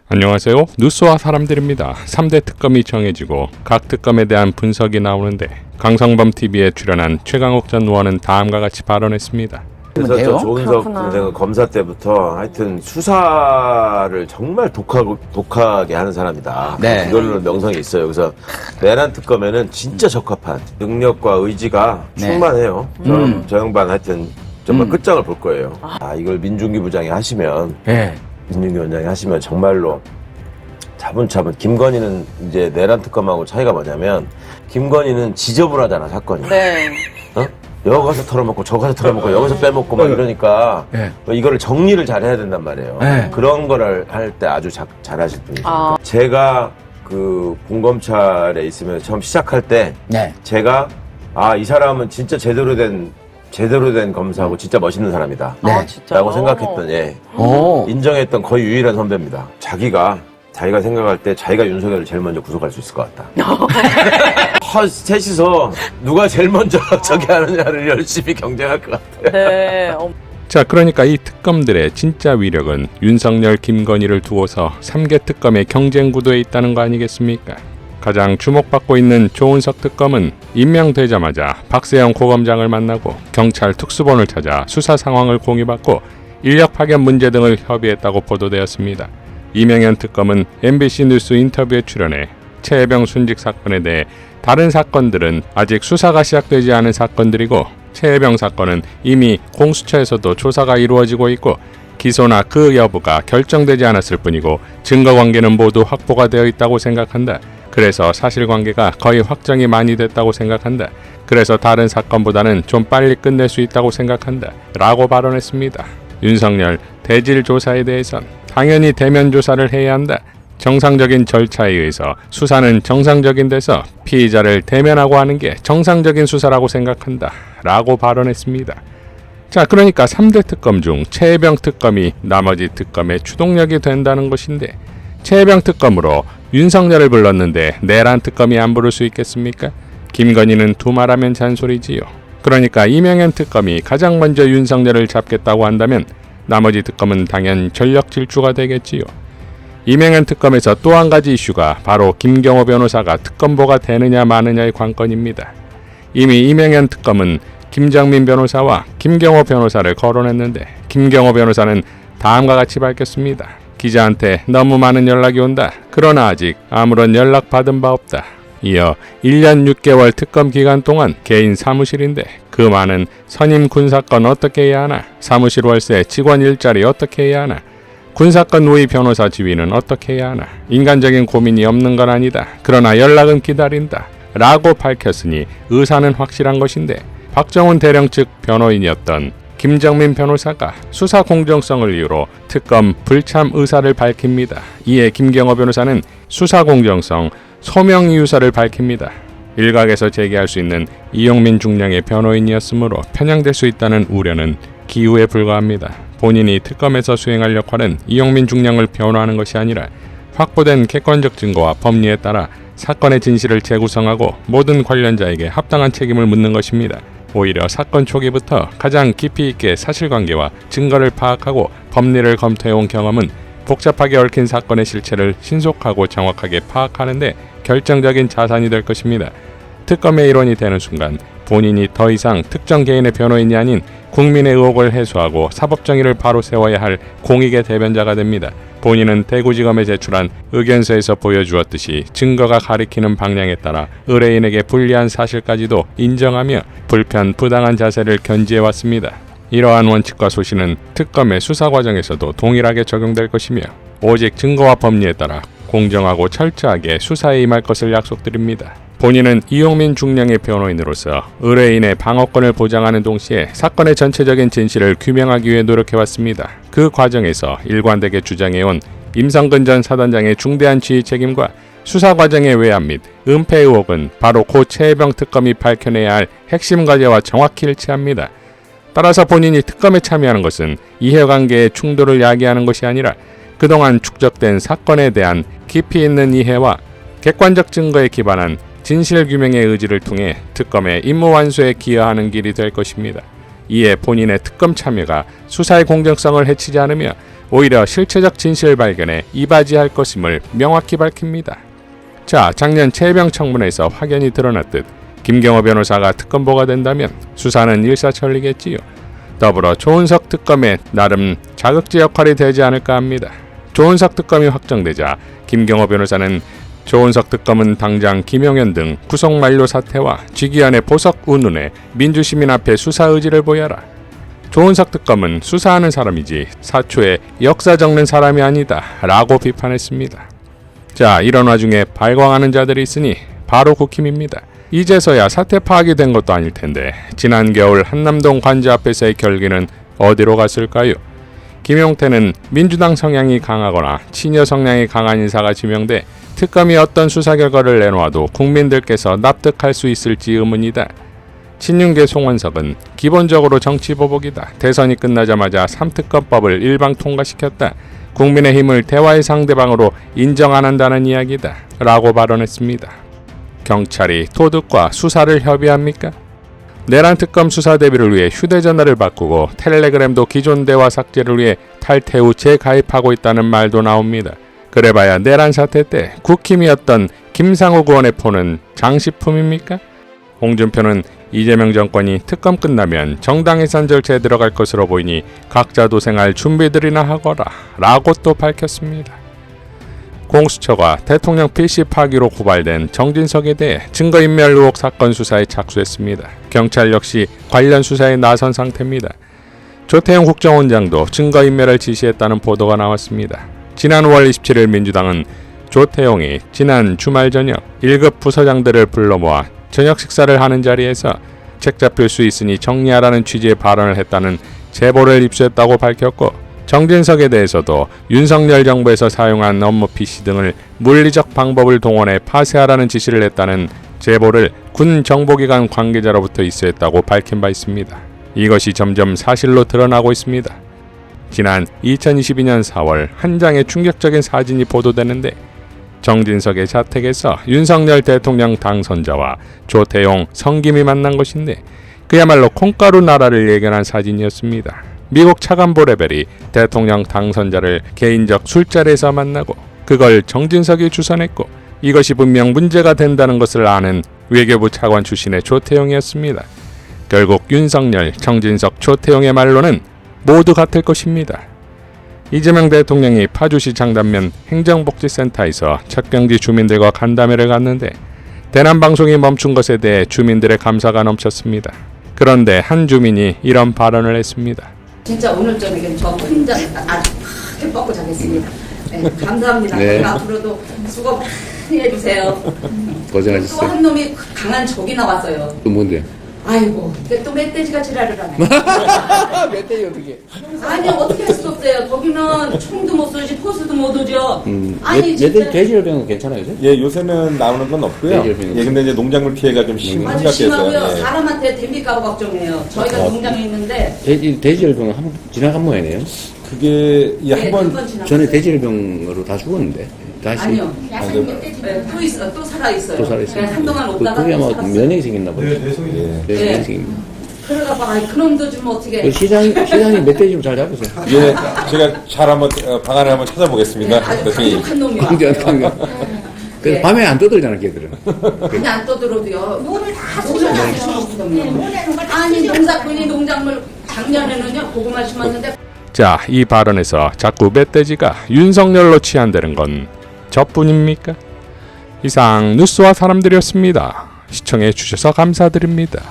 안녕하세요. 뉴스와 사람들입니다. 3대 특검이 정해지고 각 특검에 대한 분석이 나오는데 강성범TV에 출연한 최강욱 전 의원은 다음과 같이 발언했습니다. 그래서 저 조은석 그렇구나. 선생은 검사 때부터 하여튼 수사를 정말 독하게 하는 사람이다. 네. 그걸로 명성이 있어요. 그래서 내란 특검에는 진짜 적합한 능력과 의지가 네. 충만해요. 저 양반 하여튼 정말 끝장을 볼 거예요. 이걸 민중기 부장이 하시면 네. 민중기 원장이 하시면 정말로 차분차분. 김건희는 이제 내란 특검하고 차이가 뭐냐면 김건희는 지저분하잖아 사건이. 네. 어? 여기 가서 털어먹고 저기 가서 털어먹고 여기서 빼먹고 막 이러니까 네. 이거를 정리를 잘 해야 된단 말이에요. 네. 그런 거를 할 때 아주 잘 하실 분이죠. 아. 제가 그 공검찰에 있으면 처음 시작할 때 네. 제가 이 사람은 진짜 제대로 된 검사하고 진짜 멋있는 사람이다. 네. 아, 진짜. 라고 생각했던 오. 인정했던 거의 유일한 선배입니다. 자기가 생각할 때 자기가 윤석열을 제일 먼저 구속할 수 있을 것 같다. 셋이서 누가 제일 먼저 저기 하느냐를 열심히 경쟁할 것 같아요. 네. 자, 그러니까 이 특검들의 진짜 위력은 윤석열, 김건희를 두고서 3개 특검의 경쟁 구도에 있다는 거 아니겠습니까? 가장 주목받고 있는 조은석 특검은 임명되자마자 박세영 고검장을 만나고 경찰 특수본을 찾아 수사 상황을 공유받고 인력 파견 문제 등을 협의했다고 보도되었습니다. 이명현 특검은 MBC 뉴스 인터뷰에 출연해 최혜병 순직 사건에 대해 다른 사건들은 아직 수사가 시작되지 않은 사건들이고 최혜병 사건은 이미 공수처에서도 조사가 이루어지고 있고 기소나 그 여부가 결정되지 않았을 뿐이고 증거관계는 모두 확보가 되어 있다고 생각한다. 그래서 사실관계가 거의 확정이 많이 됐다고 생각한다. 그래서 다른 사건보다는 좀 빨리 끝낼 수 있다고 생각한다. 라고 발언했습니다. 윤석열 대질 조사에 대해선 당연히 대면 조사를 해야 한다. 정상적인 절차에 의해서 수사는 정상적인 데서 피의자를 대면하고 하는 게 정상적인 수사라고 생각한다. 라고 발언했습니다. 자, 그러니까 3대 특검 중 최혜병 특검이 나머지 특검의 추동력이 된다는 것인데 최혜병 특검으로 윤석열을 불렀는데 내란 특검이 안 부를 수 있겠습니까? 김건희는 두말하면 잔소리지요. 그러니까 이명현 특검이 가장 먼저 윤석열을 잡겠다고 한다면 나머지 특검은 당연 전력 질주가 되겠지요. 이명현 특검에서 또 한 가지 이슈가 바로 김경호 변호사가 특검보가 되느냐 마느냐의 관건입니다. 이미 이명현 특검은 김정민 변호사와 김경호 변호사를 거론했는데 김경호 변호사는 다음과 같이 밝혔습니다. 기자한테 너무 많은 연락이 온다. 그러나 아직 아무런 연락 받은 바 없다. 이어 1년 6개월 특검 기간 동안 개인 사무실인데 그 많은 선임 군사건 어떻게 해야 하나? 사무실 월세, 직원 일자리 어떻게 해야 하나? 군사건 누이 변호사 지위는 어떻게 해야 하나? 인간적인 고민이 없는 건 아니다. 그러나 연락은 기다린다. 라고 밝혔으니 의사는 확실한 것인데 박정훈 대령 측 변호인이었던 김정민 변호사가 수사 공정성을 이유로 특검 불참 의사를 밝힙니다. 이에 김경호 변호사는 수사 공정성 소명 이유서를 밝힙니다. 일각에서 제기할 수 있는 이용민 중량의 변호인이었으므로 편향될 수 있다는 우려는 기우에 불과합니다. 본인이 특검에서 수행할 역할은 이용민 중량을 변호하는 것이 아니라 확보된 객관적 증거와 법리에 따라 사건의 진실을 재구성하고 모든 관련자에게 합당한 책임을 묻는 것입니다. 오히려 사건 초기부터 가장 깊이 있게 사실관계와 증거를 파악하고 법리를 검토해온 경험은 복잡하게 얽힌 사건의 실체를 신속하고 정확하게 파악하는 데 결정적인 자산이 될 것입니다. 특검의 일원이 되는 순간 본인이 더 이상 특정 개인의 변호인이 아닌 국민의 의혹을 해소하고 사법정의를 바로 세워야 할 공익의 대변자가 됩니다. 본인은 대구지검에 제출한 의견서에서 보여주었듯이 증거가 가리키는 방향에 따라 의뢰인에게 불리한 사실까지도 인정하며 불편 부당한 자세를 견지해왔습니다. 이러한 원칙과 소신은 특검의 수사 과정에서도 동일하게 적용될 것이며 오직 증거와 법리에 따라 공정하고 철저하게 수사에 임할 것을 약속드립니다. 본인은 이용민 중량의 변호인으로서 의뢰인의 방어권을 보장하는 동시에 사건의 전체적인 진실을 규명하기 위해 노력해왔습니다. 그 과정에서 일관되게 주장해온 임성근 전 사단장의 중대한 지휘 책임과 수사 과정의 외압 및 은폐 의혹은 바로 고 최혜병 특검이 밝혀내야 할 핵심 과제와 정확히 일치합니다. 따라서 본인이 특검에 참여하는 것은 이해관계의 충돌을 야기하는 것이 아니라 그동안 축적된 사건에 대한 깊이 있는 이해와 객관적 증거에 기반한 진실규명의 의지를 통해 특검의 임무 완수에 기여하는 길이 될 것입니다. 이에 본인의 특검 참여가 수사의 공정성을 해치지 않으며 오히려 실체적 진실 발견에 이바지할 것임을 명확히 밝힙니다. 자, 작년 최혜병 청문회에서 확연히 드러났듯 김경호 변호사가 특검보가 된다면 수사는 일사천리겠지요. 더불어 조은석 특검의 나름 자극제 역할이 되지 않을까 합니다. 조은석 특검이 확정되자 김경호 변호사는 조은석 특검은 당장 김용현 등 구속 만료 사태와 지기현의 보석 운운에 민주시민 앞에 수사 의지를 보여라. 조은석 특검은 수사하는 사람이지 사초에 역사 적는 사람이 아니다 라고 비판했습니다. 자, 이런 와중에 발광하는 자들이 있으니 바로 국힘입니다. 이제서야 사태 파악이 된 것도 아닐 텐데 지난 겨울 한남동 관저 앞에서의 결기는 어디로 갔을까요? 김용태는 민주당 성향이 강하거나 친여 성향이 강한 인사가 지명돼 특검이 어떤 수사 결과를 내놓아도 국민들께서 납득할 수 있을지 의문이다. 친윤계 송원석은 기본적으로 정치보복이다. 대선이 끝나자마자 3특검법을 일방 통과시켰다. 국민의힘을 대화의 상대방으로 인정 안 한다는 이야기다. 라고 발언했습니다. 경찰이 도둑과 수사를 협의합니까? 내란 특검 수사 대비를 위해 휴대전화를 바꾸고 텔레그램도 기존 대화 삭제를 위해 탈퇴 후 재가입하고 있다는 말도 나옵니다. 그래봐야 내란 사태 때 국힘이었던 김상욱 의원의 폰은 장식품입니까? 홍준표는 이재명 정권이 특검 끝나면 정당 해산 절차에 들어갈 것으로 보이니 각자 도생할 준비들이나 하거라 라고 또 밝혔습니다. 공수처가 대통령 PC 파기로 고발된 정진석에 대해 증거인멸 의혹 사건 수사에 착수했습니다. 경찰 역시 관련 수사에 나선 상태입니다. 조태용 국정원장도 증거인멸을 지시했다는 보도가 나왔습니다. 지난 5월 27일 민주당은 조태용이 지난 주말 저녁 1급 부서장들을 불러 모아 저녁 식사를 하는 자리에서 책 잡힐 수 있으니 정리하라는 취지의 발언을 했다는 제보를 입수했다고 밝혔고, 정진석에 대해서도 윤석열 정부에서 사용한 업무 PC 등을 물리적 방법을 동원해 파쇄하라는 지시를 했다는 제보를 군 정보기관 관계자로부터 입수했다고 밝힌 바 있습니다. 이것이 점점 사실로 드러나고 있습니다. 지난 2022년 4월 한 장의 충격적인 사진이 보도되는데 정진석의 자택에서 윤석열 대통령 당선자와 조태용, 성김이 만난 것인데 그야말로 콩가루 나라를 예견한 사진이었습니다. 미국 차관보 레벨이 대통령 당선자를 개인적 술자리에서 만나고 그걸 정진석이 주선했고 이것이 분명 문제가 된다는 것을 아는 외교부 차관 출신의 조태용이었습니다. 결국 윤석열, 정진석, 조태용의 말로는 모두 같을 것입니다. 이재명 대통령이 파주시 장단면 행정복지센터에서 척경지 주민들과 간담회를 갖는데 대남방송이 멈춘 것에 대해 주민들의 감사가 넘쳤습니다. 그런데 한 주민이 이런 발언을 했습니다. 진짜 오늘 저녁에 저 혼자 아주 크게 뻗고 자겠습니다. 네, 감사합니다. 네. 앞으로도 수고 많이 해주세요. 고생하셨어요. 또 한 놈이 강한 적이 나왔어요. 또 뭔데? 아이고, 근데 또 멧돼지가 지랄을 하네. 멧돼지 어떻게? 아니 어떻게 할 수 없어요. 거기는 총도 못 쏘지 포스도 못 오죠. 아니 멧돼지 진짜 돼지열병은 괜찮아요, 이제? 예, 요새는 나오는 건 없고요. 네, 예, 근데 이제 농작물 피해가 좀 아주 심각해서. 심하고요. 예. 사람한테 댐빌까봐 걱정해요. 저희가 농장에 있는데 돼지열병은 지나간 모양이네요. 그게 네, 한번 한번 지나갔어요. 전에 돼지열병으로 다 죽었는데 다시 아니요. 네, 또 있어, 또 살아 있어요. 또 살아있어요. 한동안 오다가 그게 또 아마 살았어요. 면역이 생겼나 보죠. 예. 면역이 생깁니다. 그러다 봐, 아이, 그놈도 좀 어떻게. 그 시장이 멧돼지 좀 잘 잡으세요. 예, 제가 잘 한번 방안을 한번 찾아보겠습니다. 아주 대통령님. 강력한 놈이야. 강경. 그 네. 밤에 안 떠들잖아, 걔들은. 그냥 안 떠들어도요. 물을 다 쏟아내시거든요. 아니, 농사꾼이 농작물 작년에는요, 고구마 심었는데. 자, 이 발언에서 자꾸 멧돼지가 윤석열로 치환되는 건 저뿐입니까? 이상 뉴스와 사람들이었습니다. 시청해 주셔서 감사드립니다.